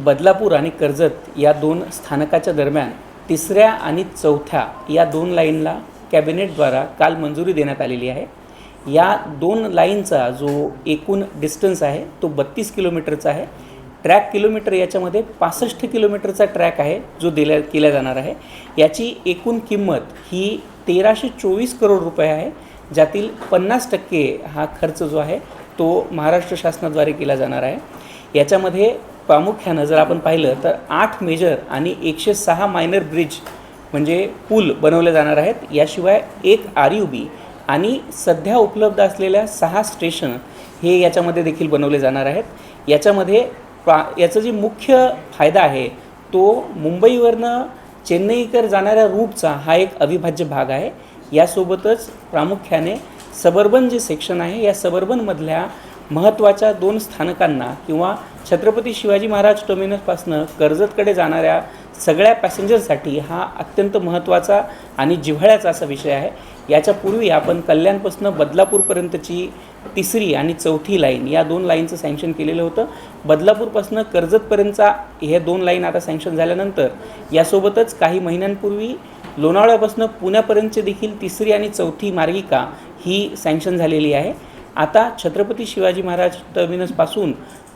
बदलापूर आणि कर्जत या दोन स्थानकाच्या दरम्यान तिसऱ्या आणि चौथ्या या दोन लाईनला कॅबिनेटद्वारा काल मंजुरी देण्यात आलेली आहे। या दोन लाईनचा जो एकूण डिस्टन्स आहे तो 32 किलोमीटरचा आहे। ट्रॅक किलोमीटर याच्यामध्ये 65 किलोमीटरचा ट्रॅक आहे जो केला जाणार आहे। याची एकूण किंमत ही 1324 करोड रुपये आहे, ज्यातील 50% हा खर्च जो आहे तो महाराष्ट्र शासनाद्वारे केला जाणार आहे। याच्यामध्ये प्रामुख्यानं जर आपण पाहिलं तर 8 मेजर आणि 106 मायनर ब्रिज म्हणजे पूल बनवले जाणार आहेत। याशिवाय एक RUB आणि सध्या उपलब्ध असलेल्या 6 स्टेशन हे याच्यामध्ये देखील बनवले जाणार आहेत। याच्यामध्ये याचा जी मुख्य फायदा आहे तो मुंबईवरनं चेन्नईकर जाणाऱ्या रूटचा हा एक अविभाज्य भाग आहे। यासोबतच प्रामुख्याने सबर्बन जे सेक्शन आहे या सबर्बनमधल्या महत्त्वाच्या 2 स्थानकांना किंवा छत्रपती शिवाजी महाराज टर्मिनसपासून कर्जतकडे जाणाऱ्या सगळ्या पॅसेंजरसाठी हा अत्यंत महत्त्वाचा आणि जिव्हाळ्याचा असा विषय आहे। याच्यापूर्वी आपण कल्याणपासून बदलापूरपर्यंतची तिसरी आणि चौथी लाईन या 2 लाईनचं सँक्शन केलेलं होतं। बदलापूरपासून कर्जतपर्यंतचा हे 2 लाईन आता सँक्शन झाल्यानंतर यासोबतच काही महिन्यांपूर्वी लोणावळ्यापासून पुण्यापर्यंतची देखील तिसरी आणि चौथी मार्गिका ही सँक्शन झालेली आहे। आता छत्रपती शिवाजी महाराज टर्मिनसपासून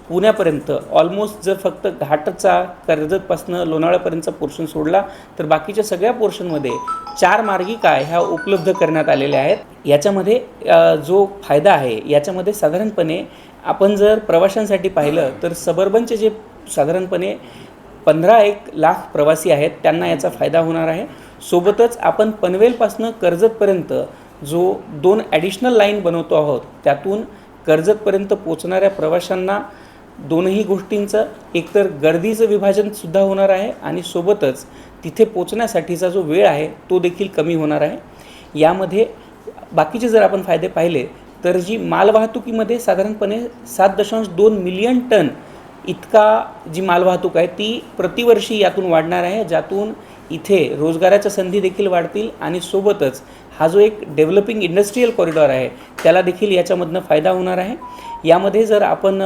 पुण्यापर्यंत ऑलमोस्ट जर फक्त घाटचा कर्जतपासून लोणावळ्यापर्यंतचा पोर्शन सोडला तर बाकीच्या सगळ्या पोर्शनमध्ये 4 मार्गिका ह्या उपलब्ध करण्यात आलेल्या आहेत। याच्यामध्ये जो फायदा आहे याच्यामध्ये साधारणपणे आपण जर प्रवाशांसाठी पाहिलं तर सबर्बनचे जे साधारणपणे 15-1 लाख प्रवासी आहेत त्यांना याचा फायदा होणार आहे। सोबतच आपण पनवेलपासून कर्जतपर्यंत जो 2 ॲडिशनल लाईन बनवतो आहोत त्यातून कर्जतपर्यंत पोचणाऱ्या प्रवाशांना दोनही गोष्टींचं एकतर गर्दीचं विभाजनसुद्धा होणार आहे आणि सोबतच तिथे पोचण्यासाठीचा जो वेळ आहे तो देखील कमी होणार आहे। यामध्ये बाकीचे जर आपण फायदे पाहिले तर जी मालवाहतुकीमध्ये साधारणपणे 7.2 मिलियन टन इतका जी मालवाहतूक आहे ती प्रतिवर्षी यातून वाढणार आहे, ज्यातून इथे रोजगाराच्या संधी देखील वाढतील आणि सोबतच हा जो एक डेव्हलपिंग इंडस्ट्रियल कॉरिडॉर आहे त्याला देखील याच्यामधनं फायदा होणार आहे। यामध्ये जर आपण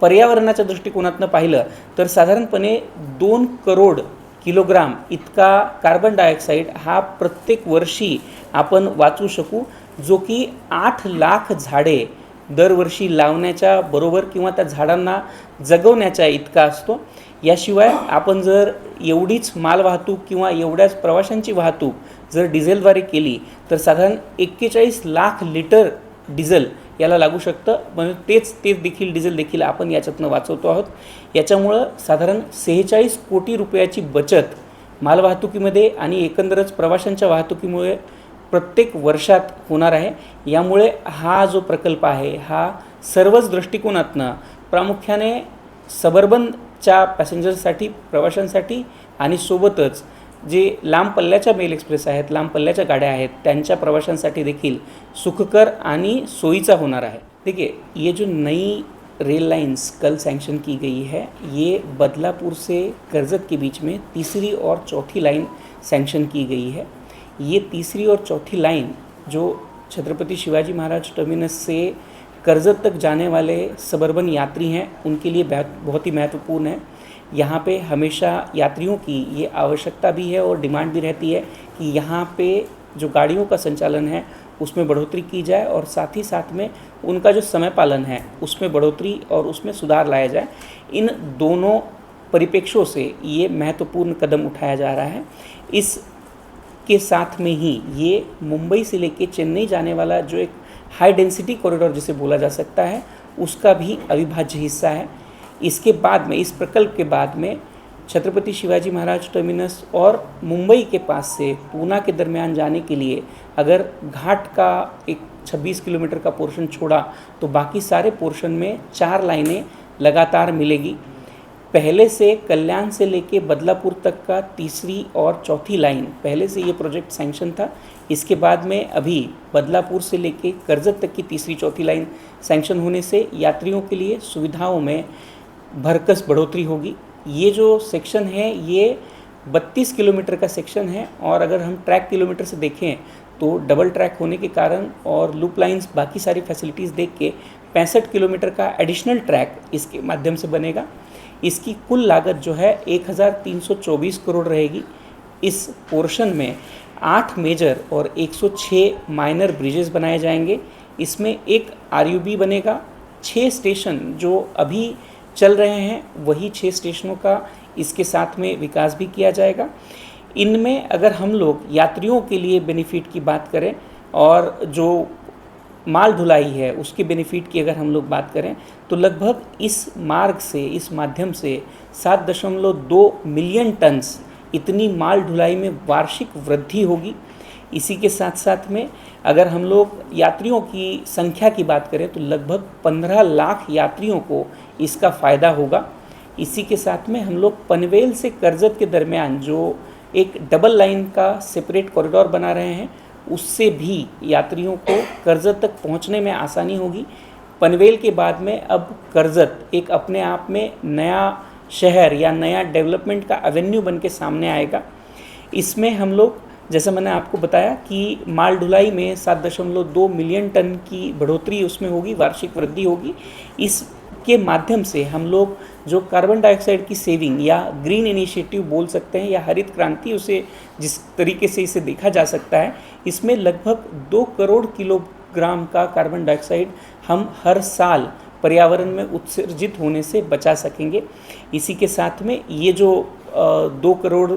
पर्यावरणाच्या दृष्टिकोनातून पाहिलं तर साधारणपणे 2 करोड किलोग्राम इतका कार्बन डायऑक्साईड हा प्रत्येक वर्षी आपण वाचवू शकू, जो की 8 लाख झाडे दरवर्षी लावण्याच्या बरोबर किंवा त्या झाडांना जगवण्याच्या इतका असतो। याशिवाय आपण जर एवढीच मालवाहतूक किंवा एवढ्याच प्रवाशांची वाहतूक जर डिझेलद्वारे केली तर साधारण 41 लाख लिटर डिझेल याला लागू शकतं, म्हणजे तेच देखील डिझेल देखील आपण याच्यातनं वाचवतो आहोत। याच्यामुळं साधारण 46 कोटी रुपयाची बचत मालवाहतुकीमध्ये आणि एकंदरच प्रवाशांच्या वाहतुकीमुळे प्रत्येक वर्षात होणार आहे। यामुळे हा जो प्रकल्प आहे हा सर्वच दृष्टिकोनातनं प्रामुख्याने सबर्बनच्या पॅसेंजर्ससाठी प्रवाशांसाठी आणि सोबतच जे लांब पल्ल्याच्या मेल एक्सप्रेस आहेत, लांब पल्ल्याच्या गाड्या आहेत त्यांच्या प्रवाशांसाठी देखील सुखकर आणि सोयीचा होणार है। देखिए, ये जो नई रेल लाइन्स कल सैंक्शन की गई है ये बदलापुर से कर्जत के बीच में तीसरी और चौथी लाइन सैंक्शन की गई है। ये तीसरी और चौथी लाइन जो छत्रपति शिवाजी महाराज टर्मिनस से कर्जत तक जाने वाले सबर्बन यात्री हैं उनके लिए बहुत ही महत्वपूर्ण है। यहाँ पे हमेशा यात्रियों की ये आवश्यकता भी है और डिमांड भी रहती है कि यहाँ पे जो गाड़ियों का संचालन है उसमें बढ़ोतरी की जाए और साथ ही साथ में उनका जो समय पालन है उसमें बढ़ोतरी और उसमें सुधार लाया जाए। इन दोनों परिप्रेक्ष्यों से ये महत्वपूर्ण कदम उठाया जा रहा है। इसके साथ में ही ये मुंबई से लेके चेन्नई जाने वाला जो एक हाई डेंसिटी कॉरिडोर जिसे बोला जा सकता है उसका भी अविभाज्य हिस्सा है। इसके बाद में, इस प्रकल्प के बाद में छत्रपति शिवाजी महाराज टर्मिनस और मुंबई के पास से पूना के दरमियान जाने के लिए अगर घाट का एक 26 किलोमीटर का पोर्शन छोड़ा तो बाकी सारे पोर्शन में 4 लाइनें लगातार मिलेगी। पहले से कल्याण से लेके बदलापुर तक का तीसरी और चौथी लाइन पहले से ये प्रोजेक्ट सैंक्शन था। इसके बाद में अभी बदलापुर से लेके कर्जत तक की तीसरी चौथी लाइन सैंक्शन होने से यात्रियों के लिए सुविधाओं में भरकस बढ़ोतरी होगी। ये जो सेक्शन है ये 32 किलोमीटर का सेक्शन है और अगर हम ट्रैक किलोमीटर से देखें तो डबल ट्रैक होने के कारण और लूप लाइंस बाकी सारी फैसिलिटीज़ देख के 65 किलोमीटर का एडिशनल ट्रैक इसके माध्यम से बनेगा। इसकी कुल लागत जो है 1324 करोड़ रहेगी। इस पोर्शन में 8 मेजर और 106 माइनर ब्रिजेस बनाए जाएंगे। इसमें एक आरयूबी बनेगा। 6 स्टेशन जो अभी चल रहे हैं वही 6 स्टेशनों का इसके साथ में विकास भी किया जाएगा। इनमें अगर हम लोग यात्रियों के लिए बेनिफिट की बात करें और जो माल ढुलाई है उसके बेनिफिट की अगर हम लोग बात करें तो लगभग इस मार्ग से, इस माध्यम से 7.2 मिलियन टन्स इतनी माल ढुलाई में वार्षिक वृद्धि होगी। इसी के साथ साथ में अगर हम लोग यात्रियों की संख्या की बात करें तो लगभग 15 लाख यात्रियों को इसका फ़ायदा होगा। इसी के साथ में हम लोग पनवेल से करजत के दरमियान जो एक डबल लाइन का सेपरेट कॉरिडोर बना रहे हैं उससे भी यात्रियों को करजत तक पहुंचने में आसानी होगी। पनवेल के बाद में अब करजत एक अपने आप में नया शहर या नया डेवलपमेंट का एवेन्यू बन के सामने आएगा। इसमें हम लोग, जैसा मैंने आपको बताया कि माल ढुलाई में 7.2 मिलियन टन की बढ़ोतरी उसमें होगी, वार्षिक वृद्धि होगी। इसके माध्यम से हम लोग जो कार्बन डाइऑक्साइड की सेविंग या ग्रीन इनिशिएटिव बोल सकते हैं या हरित क्रांति, उसे जिस तरीके से इसे देखा जा सकता है, इसमें लगभग 2 करोड़ किलोग्राम का कार्बन डाइऑक्साइड हम हर साल पर्यावरण में उत्सर्जित होने से बचा सकेंगे। इसी के साथ में ये जो 2 करोड़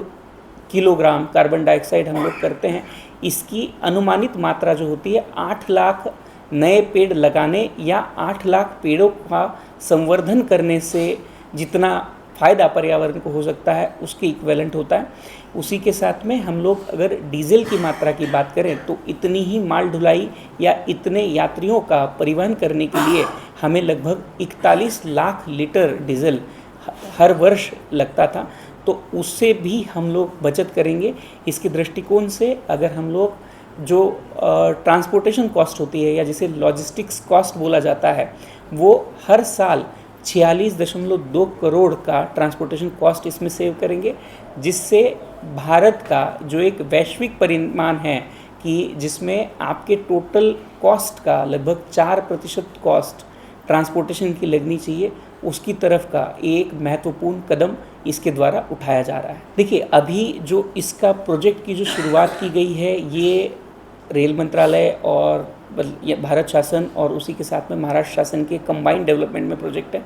किलोग्राम कार्बन डाइऑक्साइड हम लोग करते हैं, इसकी अनुमानित मात्रा जो होती है 8 लाख नए पेड़ लगाने या 8 लाख पेड़ों का संवर्धन करने से जितना फ़ायदा पर्यावरण को हो सकता है उसके इक्विवेलेंट होता है। उसी के साथ में हम लोग अगर डीजल की मात्रा की बात करें तो इतनी ही माल ढुलाई या इतने यात्रियों का परिवहन करने के लिए हमें लगभग 41 लाख लीटर डीजल हर वर्ष लगता था, तो उससे भी हम लोग बचत करेंगे। इसके दृष्टिकोण से अगर हम लोग जो ट्रांसपोर्टेशन कॉस्ट होती है या जिसे लॉजिस्टिक्स कॉस्ट बोला जाता है, वो हर साल 46.2 करोड़ का ट्रांसपोर्टेशन कॉस्ट इसमें सेव करेंगे, जिससे भारत का जो एक वैश्विक परिमाण है कि जिसमें आपके टोटल कॉस्ट का लगभग 4% कॉस्ट ट्रांसपोर्टेशन की लगनी चाहिए, उसकी तरफ का एक महत्वपूर्ण कदम इसके द्वारा उठाया जा रहा है। देखिए, अभी जो इसका प्रोजेक्ट की जो शुरुआत की गई है, ये रेल मंत्रालय और भारत शासन और उसी के साथ में महाराष्ट्र शासन के कंबाइंड डेवलपमेंट में प्रोजेक्ट है।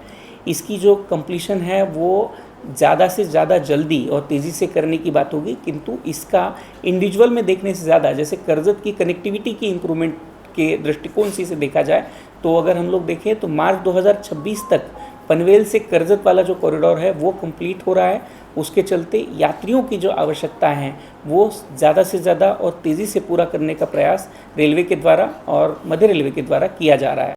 इसकी जो कंप्लीशन है वो ज़्यादा से ज़्यादा जल्दी और तेज़ी से करने की बात होगी, किंतु इसका इंडिविजुअल में देखने से ज़्यादा, जैसे करजत की कनेक्टिविटी की इम्प्रूवमेंट के दृष्टिकोण से इसे देखा जाए तो अगर हम लोग देखें तो मार्च 2026 तक पनवेल से करजत वाला जो कॉरिडोर है वो कंप्लीट हो रहा है। उसके चलते यात्रियों की जो आवश्यकता है वो ज़्यादा से ज़्यादा और तेज़ी से पूरा करने का प्रयास रेलवे के द्वारा और मध्य रेलवे के द्वारा किया जा रहा है।